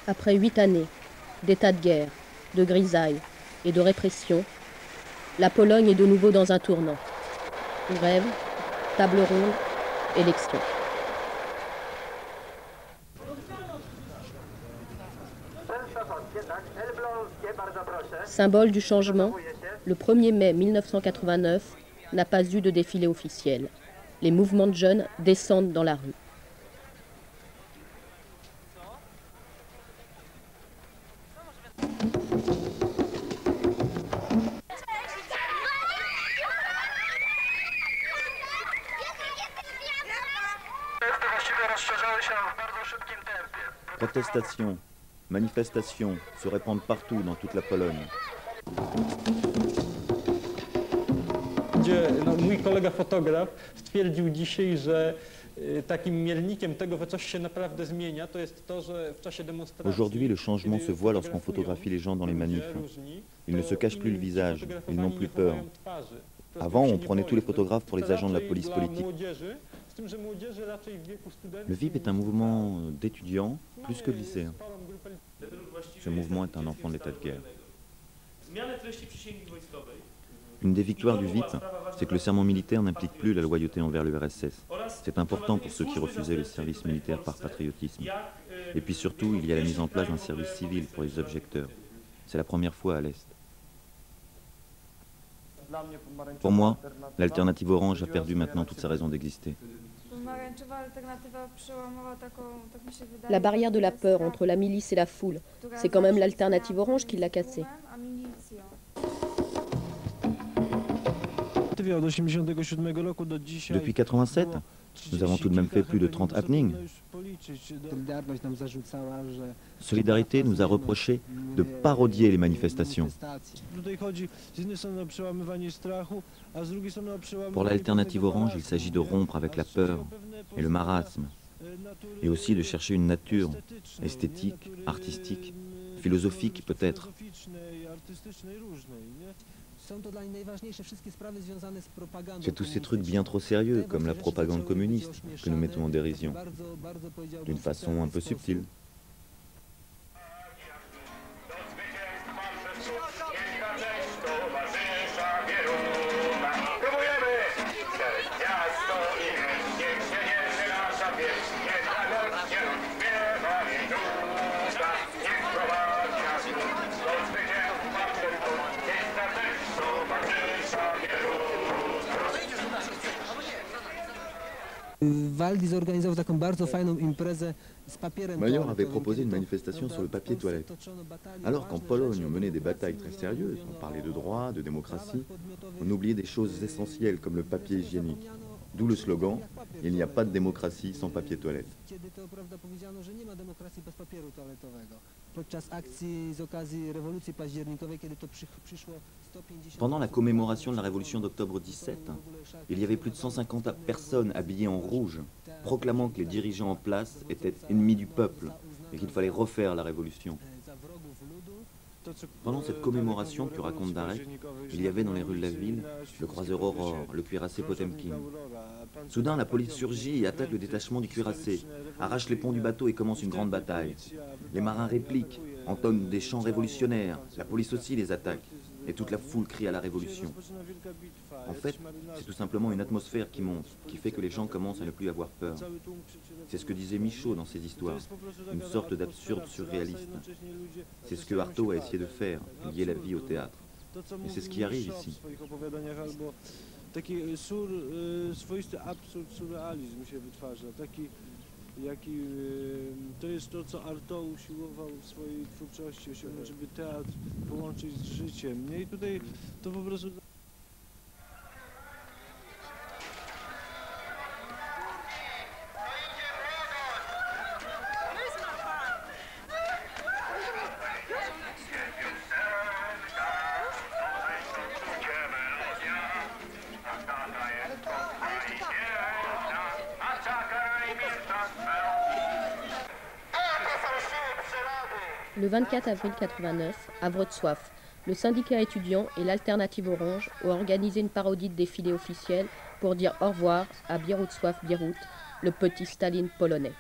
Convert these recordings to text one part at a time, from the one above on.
Après 8 années d'état de guerre, de grisaille et de répression, la Pologne est de nouveau dans un tournant. Grève, table ronde, élection. Symbole du changement, le 1er mai 1989 n'a pas eu de défilé officiel. Les mouvements de jeunes descendent dans la rue. Protestations, manifestations se répandent partout dans toute la Pologne. Mój kolega fotograf stwierdził dzisiaj, że takim miernikiem tego, że coś się naprawdę zmienia, to jest to, że w czasie demonstracji... Aujourd'hui, le changement se voit lorsqu'on photographie les gens dans les manifs. Ils ne se cachent plus le visage, ils n'ont plus peur. Avant, on prenait tous les photographes pour les agents de la police politique. Le VIP est un mouvement d'étudiants plus que de lycéens. Ce mouvement est un enfant de l'état de guerre. Une des victoires du VIP, c'est que le serment militaire n'implique plus la loyauté envers l'URSS. C'est important pour ceux qui refusaient le service militaire par patriotisme. Et puis surtout, il y a la mise en place d'un service civil pour les objecteurs. C'est la première fois à l'Est. Pour moi, l'alternative orange a perdu maintenant toute sa raison d'exister. La barrière de la peur entre la milice et la foule, c'est quand même l'alternative orange qui l'a cassée. Depuis 87, nous avons tout de même fait plus de 30 happenings. Solidarité nous a reproché de parodier les manifestations. Pour l'alternative orange, il s'agit de rompre avec la peur et le marasme, et aussi de chercher une nature esthétique, artistique, philosophique peut-être. C'est tous ces trucs bien trop sérieux, comme la propagande communiste, que nous mettons en dérision, d'une façon un peu subtile. Major avait proposé une manifestation sur le papier toilette. Alors qu'en Pologne, on menait des batailles très sérieuses, on parlait de droit, de démocratie, on oubliait des choses essentielles comme le papier hygiénique. D'où le slogan « Il n'y a pas de démocratie sans papier toilette ». Pendant la commémoration de la révolution d'octobre 17, il y avait plus de 150 personnes habillées en rouge, proclamant que les dirigeants en place étaient ennemis du peuple et qu'il fallait refaire la révolution. Pendant cette commémoration que raconte Darek, il y avait dans les rues de la ville le croiseur Aurore, le cuirassé Potemkin. Soudain, la police surgit et attaque le détachement du cuirassé, arrache les ponts du bateau et commence une grande bataille. Les marins répliquent, entonnent des chants révolutionnaires, la police aussi les attaque, et toute la foule crie à la révolution. En fait, c'est tout simplement une atmosphère qui monte, qui fait que les gens commencent à ne plus avoir peur. C'est ce que disait Michaud dans ses histoires, une sorte d'absurde surréaliste. C'est ce que Artaud a essayé de faire, lier la vie au théâtre. Et c'est ce qui arrive ici. To jest to, co Artaud usiłował w swojej twórczości osiągnąć, żeby teatr połączyć z życiem. I tutaj to po prostu... Le 24 avril 89, à Wrocław, le syndicat étudiant et l'alternative orange ont organisé une parodie de défilé officiel pour dire au revoir à Bierusław Bierut, le petit Staline polonais.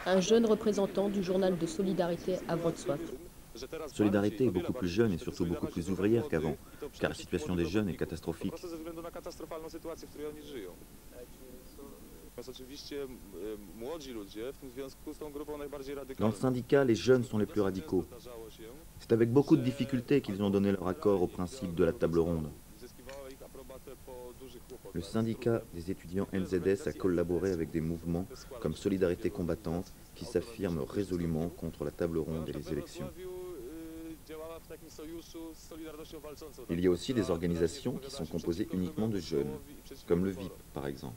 Un jeune représentant du journal de Solidarité à Wrocław. Solidarité est beaucoup plus jeune et surtout beaucoup plus ouvrière qu'avant, car la situation des jeunes est catastrophique. Dans le syndicat, les jeunes sont les plus radicaux. C'est avec beaucoup de difficultés qu'ils ont donné leur accord au principe de la table ronde. Le syndicat des étudiants NZS a collaboré avec des mouvements comme Solidarité combattante qui s'affirment résolument contre la table ronde et les élections. Il y a aussi des organisations qui sont composées uniquement de jeunes, comme le VIP par exemple.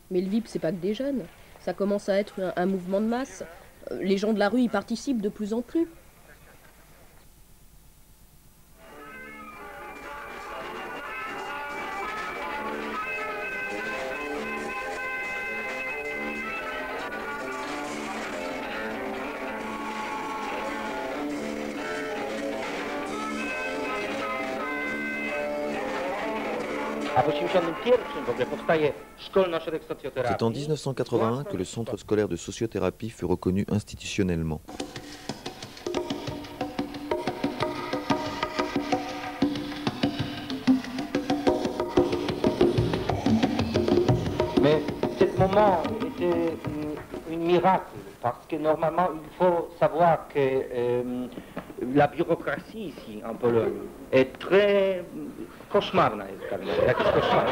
Mais le VIP, c'est pas que des jeunes. Ça commence à être un mouvement de masse. Les gens de la rue y participent de plus en plus. C'est en 1981 que le centre scolaire de sociothérapie fut reconnu institutionnellement. Mais ce moment était un miracle, parce que normalement il faut savoir que la bureaucratie ici en Pologne est très koszmarna, jest pewnie, jakiś koszmar.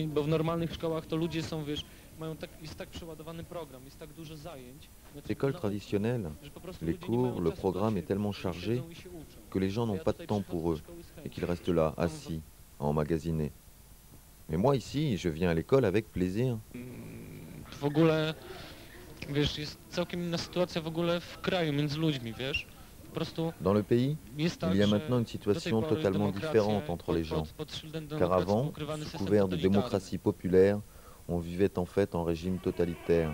Bo w normalnych szkołach to ludzie są, wiesz, jest tak przeładowany program, jest tak dużo zajęć. L'école traditionnelle, les cours, le programme est tellement chargé que les gens n'ont pas de temps pour eux et qu'ils restent là, assis, emmagasinés. Mais moi ici, je viens à l'école avec plaisir. W ogóle, wiesz, jest całkiem inna sytuacja w ogóle w kraju, między ludźmi, wiesz. Po prostu Dans le pays, jest tak, il y a że maintenant une do tej situation pory totalement demokracja différente entre les gens. pod szyldem Car demokracji był avant, ukrywany sous system couvert de totalitarny. démocratie populaire, on vivait en fait en régime totalitaire.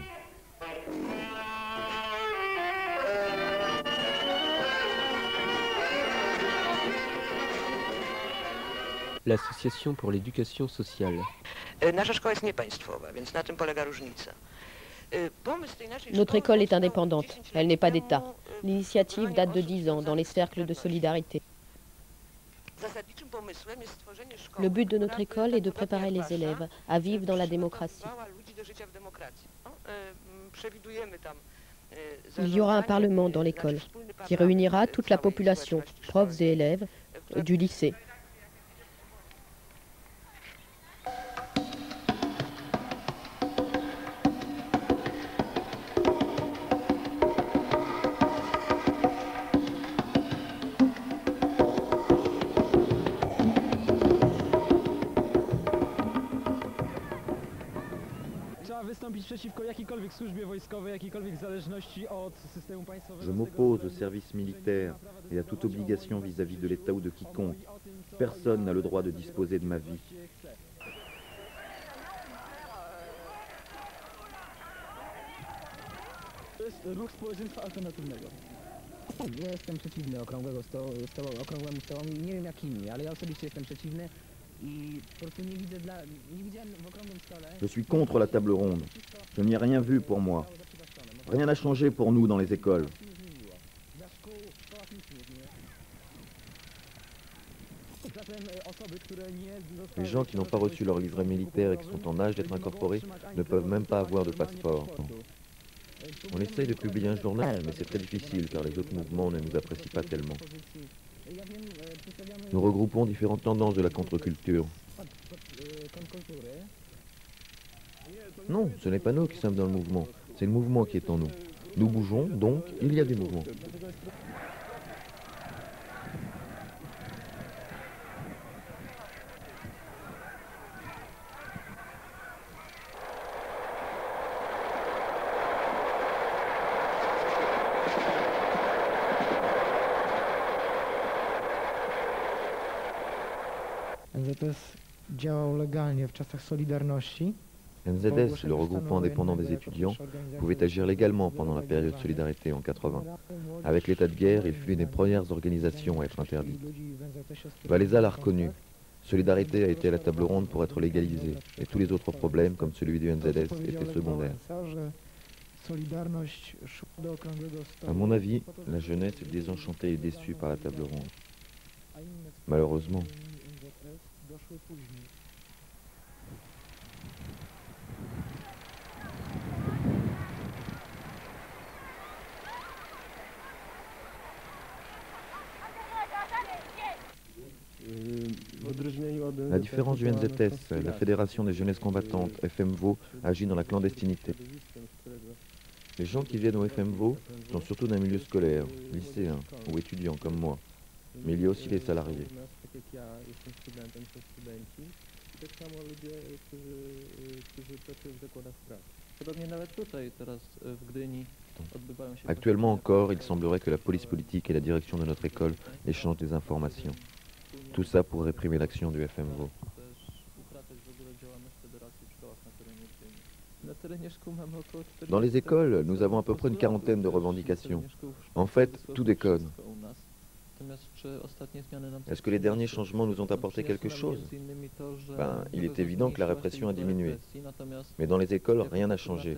L'Association pour l'éducation sociale. Nasza szkoła jest niepaństwowa, więc na tym polega różnica. Notre école est indépendante, elle n'est pas d'État. L'initiative date de 10 ans dans les cercles de solidarité. Le but de notre école est de préparer les élèves à vivre dans la démocratie. Il y aura un parlement dans l'école qui réunira toute la population, profs et élèves, du lycée. Je m'oppose au service militaire et à toute obligation vis-à-vis de l'État ou de quiconque. Personne n'a le droit de disposer de ma vie. Ja jestem przeciwny okrągłemu stołowi, nie wiem jak inni, ale ja osobiście jestem przeciwny i po prostu nie widziałem w okrągłym stole... Je suis contre la table ronde. Je n'y ai rien vu pour moi. Rien n'a changé pour nous dans les écoles. Les gens qui n'ont pas reçu leur livret militaire et qui sont en âge d'être incorporés ne peuvent même pas avoir de passeport. On essaye de publier un journal, mais c'est très difficile car les autres mouvements ne nous apprécient pas tellement. Nous regroupons différentes tendances de la contre-culture. Non, ce n'est pas nous qui sommes dans le mouvement, c'est le mouvement qui est en nous. Nous bougeons, donc il y a du mouvement. NZS działał legalnie w czasach Solidarności. NZS, le regroupement indépendant des étudiants, pouvait agir légalement pendant la période Solidarité en 80. Avec l'état de guerre, il fut l'une des premières organisations à être interdite. Valéza l'a reconnu. Solidarité a été à la table ronde pour être légalisée, et tous les autres problèmes, comme celui du NZS, étaient secondaires. À mon avis, la jeunesse est désenchantée et déçue par la table ronde. Malheureusement. La différence du NZS, la Fédération des jeunesses combattantes, FMVO, agit dans la clandestinité. Les gens qui viennent au FMVO sont surtout d'un milieu scolaire, lycéen ou étudiant comme moi. Mais il y a aussi les salariés. Actuellement encore, il semblerait que la police politique et la direction de notre école échangent des informations. Tout ça pour réprimer l'action du FMVO. Dans les écoles, nous avons à peu près une quarantaine de revendications. En fait, tout déconne. Est-ce que les derniers changements nous ont apporté quelque chose? Il est évident que la répression a diminué. Mais dans les écoles, rien n'a changé.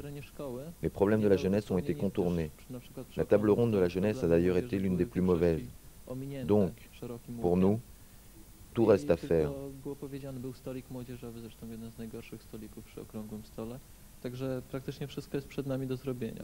Les problèmes de la jeunesse ont été contournés. La table ronde de la jeunesse a d'ailleurs été l'une des plus mauvaises. Donc, pour nous, tout reste à faire. Także praktycznie wszystko jest przed nami do zrobienia.